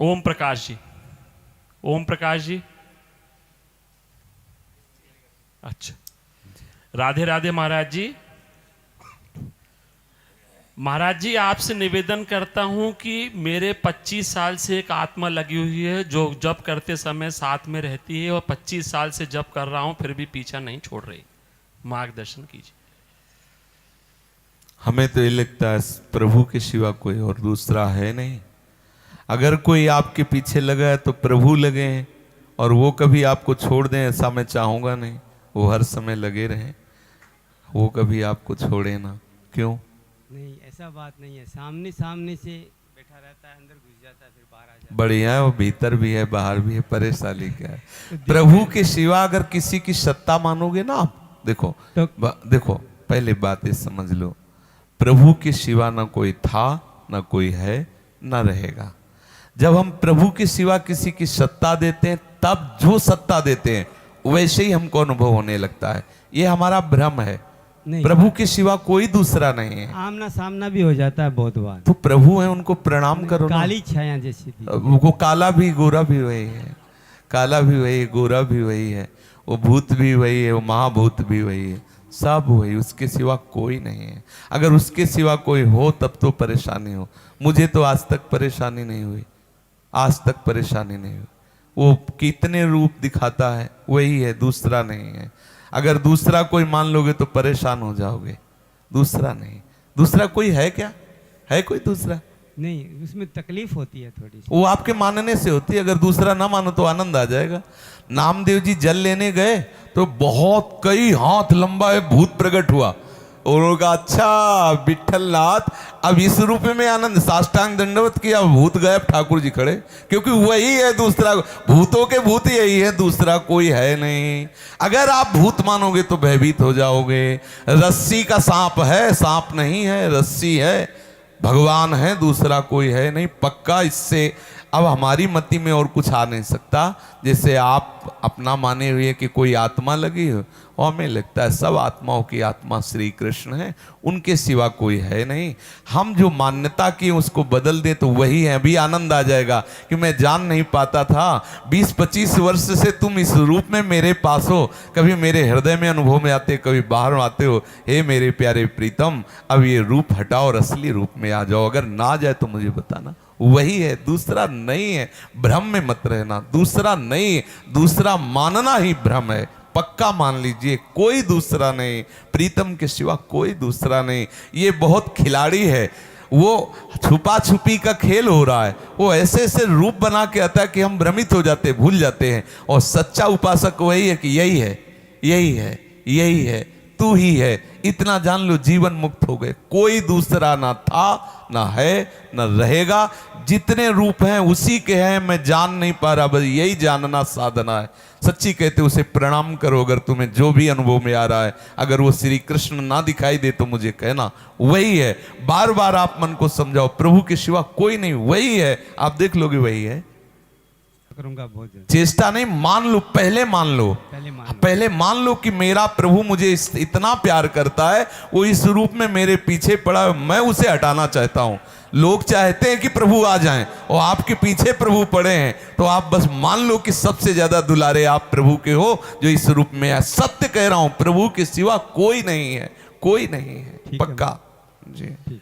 ओम प्रकाश जी, ओम प्रकाश जी। अच्छा, राधे राधे महाराज जी। महाराज जी, आपसे निवेदन करता हूं कि मेरे 25 साल से एक आत्मा लगी हुई है जो जप करते समय साथ में रहती है, और 25 साल से जप कर रहा हूं फिर भी पीछा नहीं छोड़ रही। मार्गदर्शन कीजिए। हमें तो ये लगता है प्रभु के सिवा कोई और दूसरा है नहीं। अगर कोई आपके पीछे लगा है तो प्रभु लगे हैं, और वो कभी आपको छोड़ दें ऐसा मैं चाहूंगा नहीं। वो हर समय लगे रहें, वो कभी आपको छोड़े ना। क्यों? नहीं, ऐसा बात नहीं है। सामने सामने से बैठा रहता है, अंदर घुस जाता है, फिर बाहर आ जाता है। बढ़िया है, वो भीतर भी है बाहर भी है, परेशानी क्या है। प्रभु के सिवा अगर किसी की सत्ता मानोगे ना आप, देखो तो देखो पहले बात ये समझ लो, प्रभु के सिवा ना कोई था, ना कोई है, ना रहेगा। जब हम प्रभु के सिवा किसी की सत्ता देते हैं, तब जो सत्ता देते हैं वैसे ही हमको अनुभव होने लगता है। ये हमारा भ्रम है। नहीं, प्रभु के सिवा कोई दूसरा नहीं है। आमना सामना भी हो जाता है बहुत बार। तो प्रभु है, उनको प्रणाम करो ना। काली छाया जैसी थी। वो काला भी गोरा भी वही है, काला भी वही, गोरा भी वही है, वो भूत भी वही है, वो महाभूत भी वही है, सब वही, उसके सिवा कोई नहीं है। अगर उसके सिवा कोई हो तब तो परेशानी हो। मुझे तो आज तक परेशानी नहीं हुई, आज तक परेशानी नहीं हुई। वो कितने रूप दिखाता है, वही है, दूसरा नहीं है। अगर दूसरा कोई मान लोगे तो परेशान हो जाओगे। दूसरा नहीं, दूसरा कोई है क्या? है कोई दूसरा? नहीं, उसमें तकलीफ होती है थोड़ी सी। वो आपके मानने से होती है। अगर दूसरा ना मानो तो आनंद आ जाएगा। नामदेव जी जल लेने गए तो बहुत कई हाथ लंबा एक भूत प्रकट हुआ, और उन्होंने कहा अच्छा विठल नाथ, अब इस रूप में आनंद। साष्टांग दंडवत किया, भूत गायब, ठाकुर जी खड़े, क्योंकि वही है, दूसरा भूतों के भूत यही है, दूसरा कोई है नहीं। अगर आप भूत मानोगे तो भयभीत हो जाओगे। रस्सी का सांप है, सांप नहीं है, रस्सी है, भगवान है, दूसरा कोई है नहीं, पक्का। इससे अब हमारी मति में और कुछ आ नहीं सकता। जैसे आप अपना माने हुए कि कोई आत्मा लगी हो, और हमें लगता है सब आत्माओं की आत्मा श्री कृष्ण है, उनके सिवा कोई है नहीं। हम जो मान्यता की उसको बदल दें तो वही है। अभी आनंद आ जाएगा कि मैं जान नहीं पाता था, 20-25 वर्ष से तुम इस रूप में मेरे पास हो, कभी मेरे हृदय में अनुभव में आते, कभी बाहर आते हो। हे मेरे प्यारे प्रीतम, अब ये रूप हटाओ और असली रूप में आ जाओ। अगर ना आ जाए तो मुझे बताना। वही है, दूसरा नहीं है। भ्रम में मत रहना, दूसरा नहीं है। दूसरा मानना ही भ्रम है। पक्का मान लीजिए, कोई दूसरा नहीं, प्रीतम के सिवा कोई दूसरा नहीं। ये बहुत खिलाड़ी है, वो छुपा छुपी का खेल हो रहा है। वो ऐसे ऐसे रूप बना के आता है कि हम भ्रमित हो जाते, भूल जाते हैं। और सच्चा उपासक वही है कि यही है, यही है, यही है, तू ही है। इतना जान लो, जीवन मुक्त हो गए। कोई दूसरा ना था, ना है, ना रहेगा। जितने रूप हैं उसी के हैं, मैं जान नहीं पा रहा, बस यही जानना साधना है। सच्ची कहते उसे प्रणाम करो। अगर तुम्हें जो भी अनुभव में आ रहा है, अगर वो श्री कृष्ण ना दिखाई दे तो मुझे कहना, वही है। बार बार आप मन को समझाओ, प्रभु के सिवा कोई नहीं, वही है। आप देख लोगे वही है। करूंगा बहुत जल्द। चेष्टा नहीं, मान लो, पहले मान लो, पहले मान लो कि मेरा प्रभु मुझे इतना प्यार करता है, वो इस रूप में मेरे पीछे पड़ा है, मैं उसे हटाना चाहता हूं। लोग चाहते हैं कि प्रभु आ जाएं, और आपके पीछे प्रभु पड़े हैं, तो आप बस मान लो कि सबसे ज्यादा दुलारे आप प्रभु के हो जो इस रूप में है। सत्य कह रहा हूं, प्रभु के सिवा कोई नहीं है, कोई नहीं है, पक्का जी।